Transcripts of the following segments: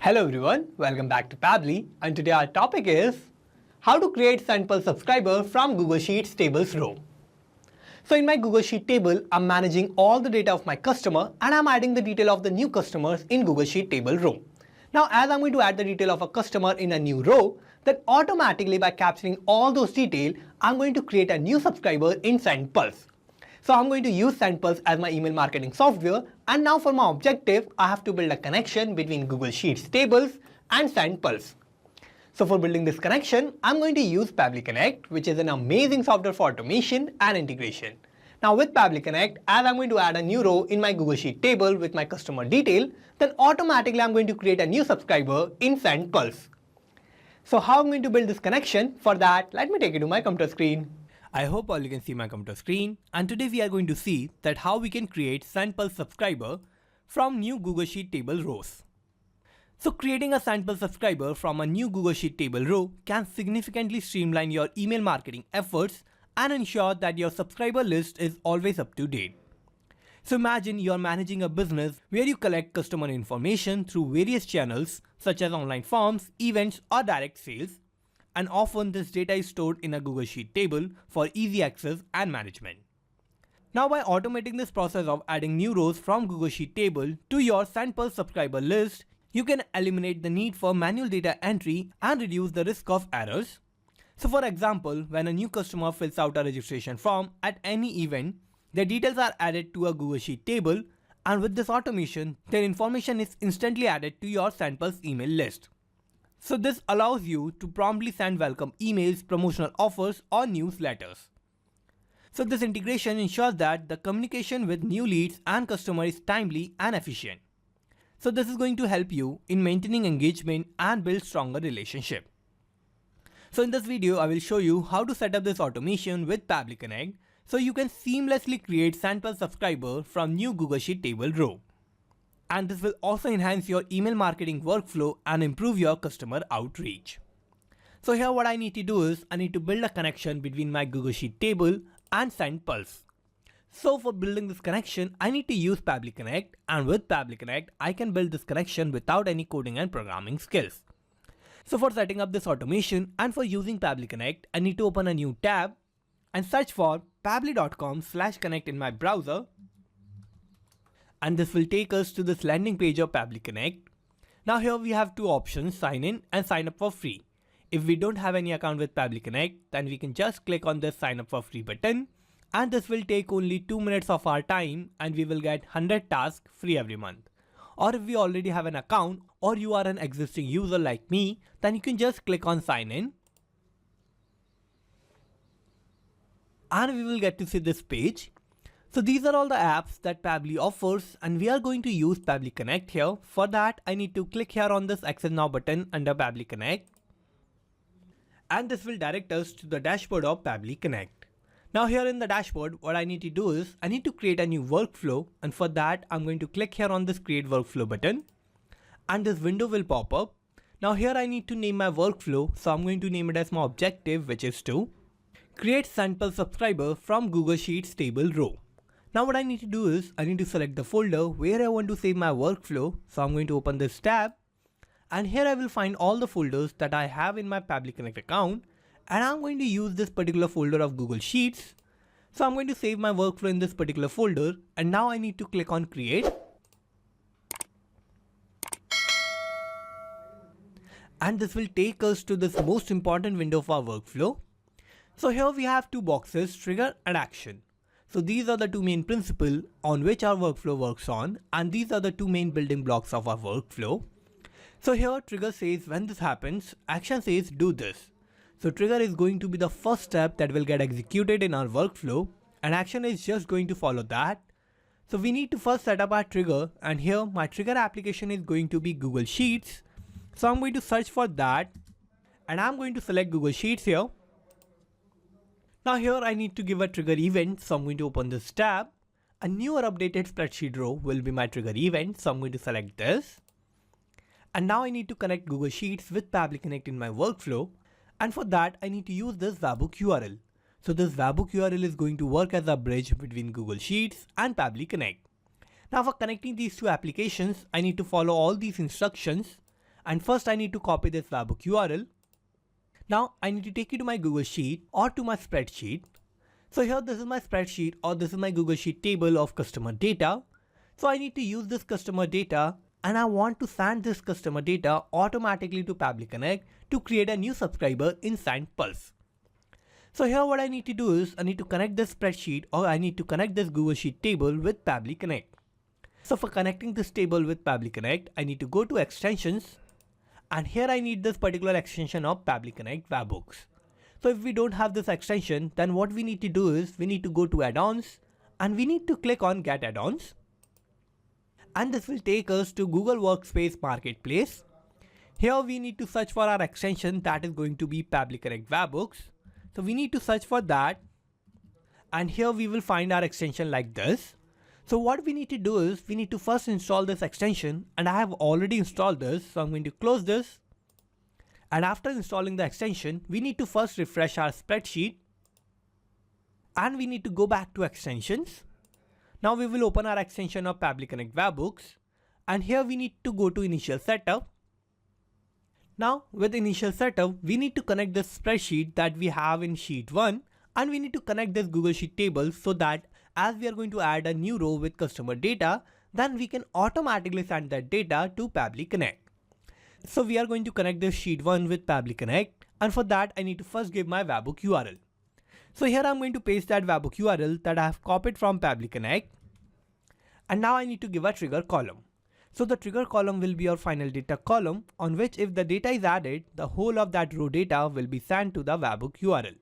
Hello everyone, welcome back to Pabbly, and today our topic is how to create SendPulse subscriber from Google Sheets tables row. So in my Google Sheet table, I'm managing all the data of my customer and I'm adding the detail of the new customers in Google Sheet table row. Now as I'm going to add the detail of a customer in a new row, then automatically by capturing all those details, I'm going to create a new subscriber in SendPulse. So I'm going to use SendPulse as my email marketing software, and now for my objective, I have to build a connection between Google Sheets tables and SendPulse. So for building this connection, I'm going to use Pabbly Connect, which is an amazing software for automation and integration. Now with Pabbly Connect, as I'm going to add a new row in my Google Sheet table with my customer detail, then automatically I'm going to create a new subscriber in SendPulse. So how I'm going to build this connection? For that, let me take you to my computer screen. I hope all you can see my computer screen, and today we are going to see that how we can create SendPulse subscriber from new Google Sheet table rows. So creating a SendPulse subscriber from a new Google Sheet table row can significantly streamline your email marketing efforts and ensure that your subscriber list is always up to date. So imagine you're managing a business where you collect customer information through various channels such as online forms, events, or direct sales. And often this data is stored in a Google Sheet table for easy access and management. Now by automating this process of adding new rows from Google Sheet table to your SendPulse subscriber list, you can eliminate the need for manual data entry and reduce the risk of errors. So for example, when a new customer fills out a registration form at any event, their details are added to a Google Sheet table, and with this automation, their information is instantly added to your SendPulse email list. So this allows you to promptly send welcome emails, promotional offers, or newsletters. So this integration ensures that the communication with new leads and customers is timely and efficient. So this is going to help you in maintaining engagement and build stronger relationship. So in this video, I will show you how to set up this automation with Pabbly Connect so you can seamlessly create SendPulse subscriber from new Google Sheet table row. And this will also enhance your email marketing workflow and improve your customer outreach. So here what I need to do is I need to build a connection between my Google Sheet table and SendPulse. So for building this connection, I need to use Pabbly Connect, and with Pabbly Connect, I can build this connection without any coding and programming skills. So for setting up this automation and for using Pabbly Connect, I need to open a new tab and search for pabbly.com/connect in my browser. And this will take us to this landing page of Pabbly Connect. Now here we have two options, sign in and sign up for free. If we don't have any account with Pabbly Connect, then we can just click on this sign up for free button, and this will take only 2 minutes of our time and we will get 100 tasks free every month. Or if we already have an account or you are an existing user like me, then you can just click on sign in. And we will get to see this page. So these are all the apps that Pabbly offers, and we are going to use Pabbly Connect here. For that, I need to click here on this Access Now button under Pabbly Connect. And this will direct us to the dashboard of Pabbly Connect. Now here in the dashboard, what I need to do is I need to create a new workflow, and for that, I'm going to click here on this Create Workflow button. And this window will pop up. Now here I need to name my workflow, so I'm going to name it as my objective, which is to create SendPulse subscriber from Google Sheets table row. Now what I need to do is I need to select the folder where I want to save my workflow. So I'm going to open this tab, and here I will find all the folders that I have in my Pabbly Connect account, and I'm going to use this particular folder of Google Sheets. So I'm going to save my workflow in this particular folder, and now I need to click on create. And this will take us to this most important window of our workflow. So here we have two boxes, trigger and action. So these are the two main principles on which our workflow works on, and these are the two main building blocks of our workflow. So here trigger says when this happens, action says do this. So trigger is going to be the first step that will get executed in our workflow, and action is just going to follow that. So we need to first set up our trigger, and here my trigger application is going to be Google Sheets. So I'm going to search for that, and I'm going to select Google Sheets here. Now here I need to give a trigger event, so I'm going to open this tab. A new or updated spreadsheet row will be my trigger event, so I'm going to select this. And now I need to connect Google Sheets with Pabbly Connect in my workflow, and for that I need to use this webhook URL. So this webhook URL is going to work as a bridge between Google Sheets and Pabbly Connect. Now for connecting these two applications, I need to follow all these instructions, And first I need to copy this webhook URL. Now I need to take you to my Google Sheet or to my spreadsheet. So here this is my spreadsheet or this is my Google Sheet table of customer data. So I need to use this customer data and I want to send this customer data automatically to Pabbly Connect to create a new subscriber in SendPulse. So here what I need to do is I need to connect this spreadsheet or I need to connect this Google Sheet table with Pabbly Connect. So for connecting this table with Pabbly Connect, I need to go to extensions and here I need this particular extension of Pabbly Connect webhooks. So if we don't have this extension, then what we need to do is we need to go to add-ons and we need to click on get add-ons. And this will take us to Google Workspace Marketplace. Here we need to search for our extension that is going to be Pabbly Connect webhooks. So we need to search for that and here we will find our extension like this. So what we need to do is we need to first install this extension and I have already installed this. So I'm going to close this. And after installing the extension, we need to first refresh our spreadsheet and we need to go back to extensions. Now we will open our extension of Pabbly Connect webhooks and here we need to go to initial setup. Now with initial setup, we need to connect the spreadsheet that we have in sheet 1 and we need to connect this Google Sheet table so that as we are going to add a new row with customer data, then we can automatically send that data to Pabbly Connect. So we are going to connect this sheet 1 with Pabbly Connect and for that I need to first give my webhook URL. So here I'm going to paste that webhook URL that I have copied from Pabbly Connect and now I need to give a trigger column. So the trigger column will be your final data column on which if the data is added, the whole of that row data will be sent to the webhook URL.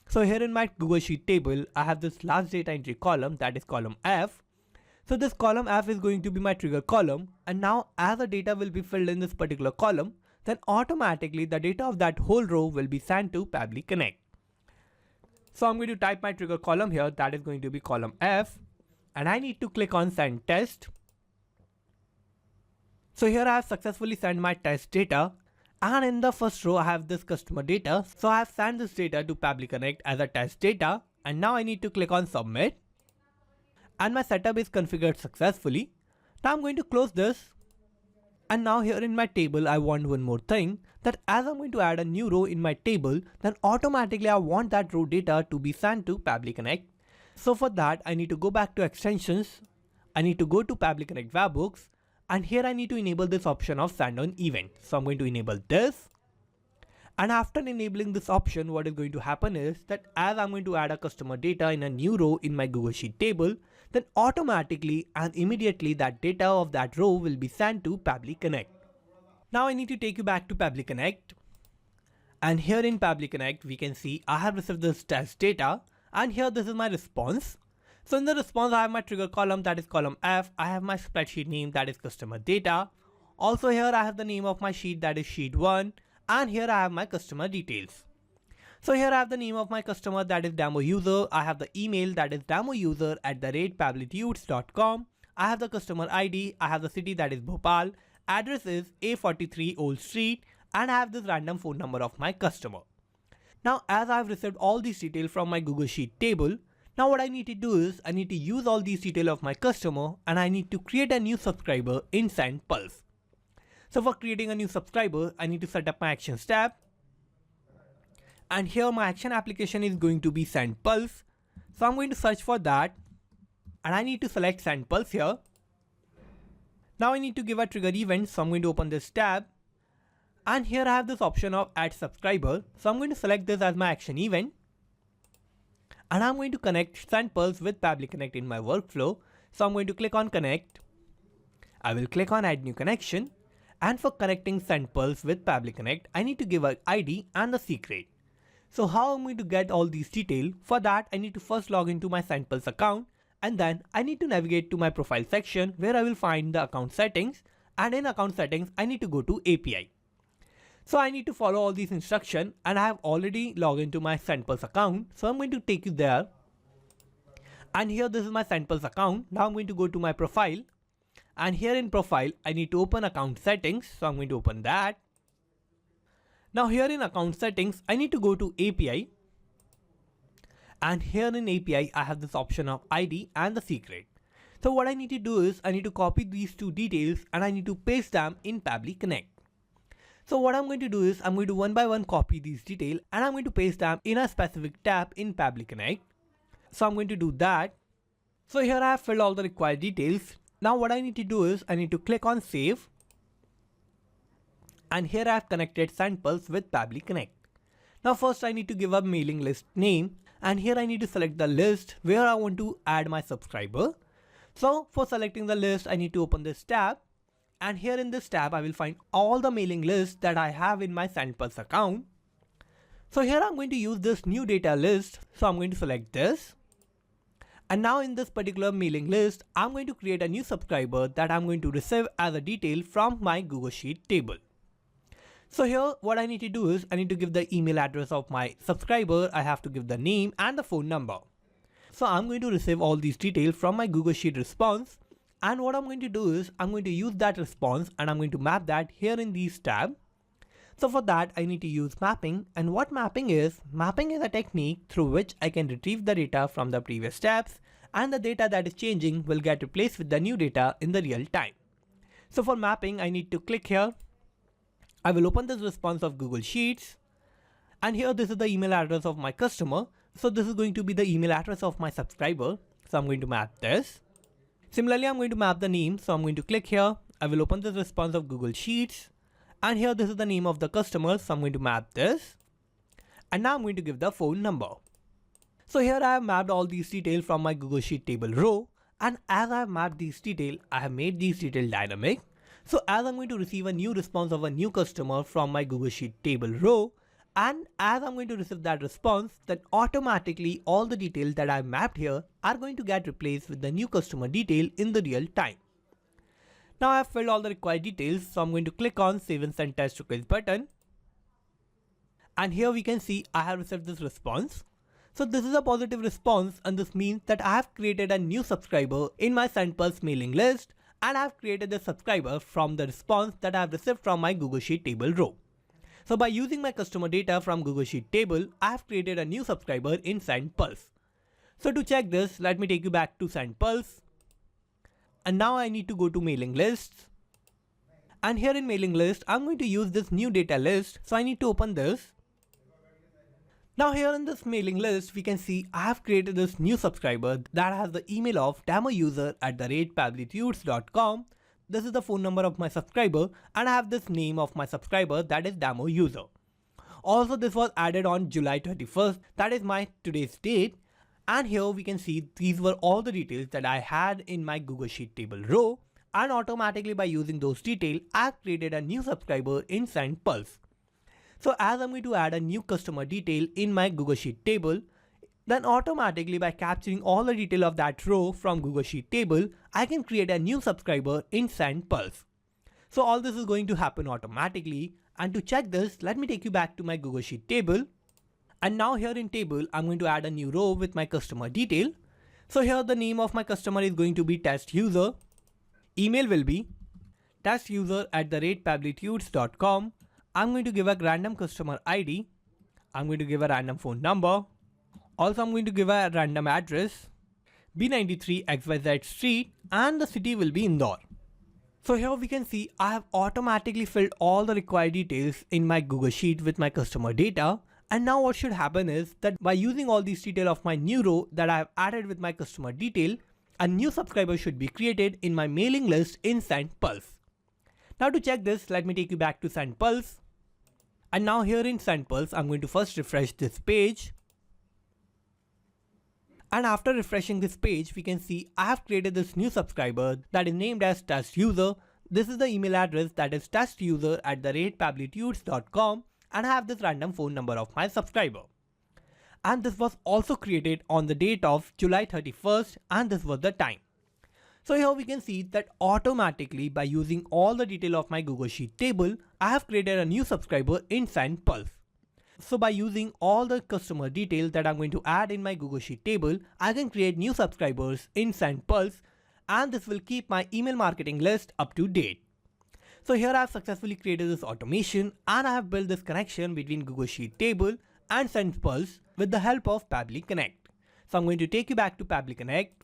So here in my Google Sheet table, I have this last data entry column that is column F. So this column F is going to be my trigger column and now as the data will be filled in this particular column, then automatically the data of that whole row will be sent to Pabbly Connect. So I'm going to type my trigger column here that is going to be column F and I need to click on send test. So here I have successfully sent my test data and in the first row I have this customer data. So I have sent this data to Pabbly Connect as a test data and now I need to click on submit. And my setup is configured successfully. Now I'm going to close this. And now here in my table, I want one more thing that as I'm going to add a new row in my table, then automatically I want that row data to be sent to Pabbly Connect. So for that, I need to go back to extensions. I need to go to Pabbly Connect webhooks. And here I need to enable this option of send on event. So I'm going to enable this. And after enabling this option, what is going to happen is that as I'm going to add a customer data in a new row in my Google Sheet table, then automatically and immediately that data of that row will be sent to Pabbly Connect. Now I need to take you back to Pabbly Connect. And here in Pabbly Connect, we can see I have received this test data and here this is my response. So in the response, I have my trigger column that is column F. I have my spreadsheet name that is customer data. Also here I have the name of my sheet that is sheet 1. And here I have my customer details. So here I have the name of my customer that is demo user. I have the email that is demouser@pabblytudes.com. I have the customer ID. I have the city that is Bhopal. Address is A43 Old Street. And I have this random phone number of my customer. Now as I have received all these details from my Google Sheet table, now what I need to do is I need to use all these details of my customer and I need to create a new subscriber in SendPulse. So for creating a new subscriber, I need to set up my actions tab. And here my action application is going to be SendPulse. So I'm going to search for that. And I need to select SendPulse here. Now I need to give a trigger event. So I'm going to open this tab. And here I have this option of add subscriber. So I'm going to select this as my action event. And I'm going to connect SendPulse with Pabbly Connect in my workflow. So I'm going to click on connect. I will click on add new connection. And for connecting SendPulse with Pabbly Connect, I need to give an ID and the secret. So how am I going to get all these details? For that, I need to first log into my SendPulse account and then I need to navigate to my profile section where I will find the account settings, and in account settings, I need to go to API. So I need to follow all these instructions and I have already logged into my SendPulse account. So I'm going to take you there. And here this is my SendPulse account. Now I'm going to go to my profile. And here in profile, I need to open account settings. So I'm going to open that. Now here in account settings, I need to go to API. And here in API, I have this option of ID and the secret. So what I need to do is I need to copy these two details and I need to paste them in Pabbly Connect. So what I'm going to do is I'm going to one by one copy these details and I'm going to paste them in a specific tab in Pabbly Connect. So I'm going to do that. So here I have filled all the required details. Now what I need to do is I need to click on save. And here I have connected SendPulse with Pabbly Connect. Now first I need to give a mailing list name, and here I need to select the list where I want to add my subscriber. So for selecting the list, I need to open this tab, and here in this tab I will find all the mailing lists that I have in my SendPulse account. So here I'm going to use this new data list, so I'm going to select this. And now in this particular mailing list, I'm going to create a new subscriber that I'm going to receive as a detail from my Google Sheet table. So here what I need to do is I need to give the email address of my subscriber, I have to give the name and the phone number. So I'm going to receive all these details from my Google Sheet response, and what I'm going to do is I'm going to use that response and I'm going to map that here in these tab. So for that I need to use mapping, and what mapping is a technique through which I can retrieve the data from the previous steps, and the data that is changing will get replaced with the new data in the real time. So for mapping I need to click here. I will open this response of Google Sheets, and here this is the email address of my customer. So this is going to be the email address of my subscriber. So I'm going to map this. Similarly, I'm going to map the name. So I'm going to click here. I will open this response of Google Sheets, and here this is the name of the customer. So I'm going to map this, and now I'm going to give the phone number. So here I have mapped all these details from my Google Sheet table row, and as I have mapped these details, I have made these details dynamic. So as I'm going to receive a new response of a new customer from my Google Sheet table row, and as I'm going to receive that response, then automatically all the details that I've mapped here are going to get replaced with the new customer detail in the real time. Now I have filled all the required details, so I'm going to click on Save and Send Test Request button. And here we can see I have received this response. So this is a positive response, and this means that I have created a new subscriber in my SendPulse mailing list, and I have created the subscriber from the response that I have received from my Google Sheet table row. So by using my customer data from Google Sheet table, I have created a new subscriber in SendPulse. So to check this, let me take you back to SendPulse. And now I need to go to mailing lists. And here in mailing list, I'm going to use this new data list. So I need to open this. Now here in this mailing list, we can see I have created this new subscriber that has the email of damoUser@pabblytudes.com. This is the phone number of my subscriber, and I have this name of my subscriber, that is damoUser. Also this was added on July 31st, that is my today's date. And here we can see these were all the details that I had in my Google Sheet table row, and automatically by using those details, I have created a new subscriber in SendPulse. So as I'm going to add a new customer detail in my Google Sheet table, then automatically by capturing all the detail of that row from Google Sheet table, I can create a new subscriber in SendPulse. So all this is going to happen automatically, and to check this, let me take you back to my Google Sheet table. And now here in table, I'm going to add a new row with my customer detail. So here the name of my customer is going to be test user. Email will be testuser@pabblytudes.com. I'm going to give a random customer ID. I'm going to give a random phone number. Also, I'm going to give a random address, B93 XYZ Street, and the city will be Indore. So here we can see I have automatically filled all the required details in my Google Sheet with my customer data. And now what should happen is that by using all these details of my new row that I have added with my customer detail, a new subscriber should be created in my mailing list in SendPulse. Now to check this, let me take you back to SendPulse. And now here in SendPulse, I'm going to first refresh this page. And after refreshing this page, we can see I have created this new subscriber that is named as test user. This is the email address, that is testuser@pabblytudes.com, and I have this random phone number of my subscriber. And this was also created on the date of July 31st, and this was the time. So here we can see that automatically by using all the detail of my Google Sheet table, I have created a new subscriber in SendPulse. So by using all the customer detail that I'm going to add in my Google Sheet table, I can create new subscribers in SendPulse, and this will keep my email marketing list up to date. So here I have successfully created this automation, and I have built this connection between Google Sheet table and SendPulse with the help of Pabbly Connect. So I'm going to take you back to Pabbly Connect.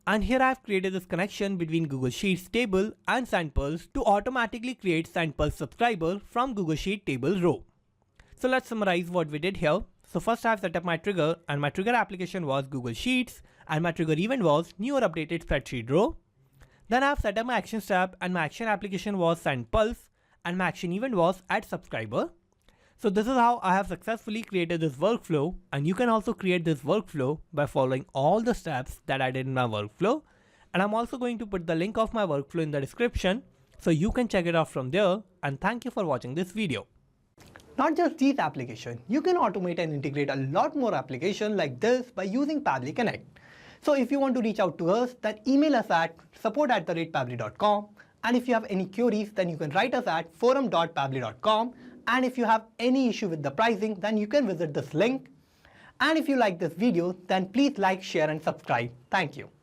And here I have created this connection between Google Sheets table and SendPulse to automatically create SendPulse subscriber from Google Sheet table row. So let's summarize what we did here. So first I have set up my trigger, and my trigger application was Google Sheets, and my trigger event was new or updated spreadsheet row. Then I have set up my action step, and my action application was SendPulse, and my action event was add subscriber. So this is how I have successfully created this workflow, and you can also create this workflow by following all the steps that I did in my workflow. And I'm also going to put the link of my workflow in the description so you can check it out from there, and thank you for watching this video. Not just these applications, you can automate and integrate a lot more applications like this by using Pabbly Connect. So if you want to reach out to us, then email us at support@pabbly.com. And if you have any queries, then you can write us at forum.pabbly.com. And if you have any issue with the pricing, then you can visit this link. And if you like this video, then please like, share and subscribe. Thank you.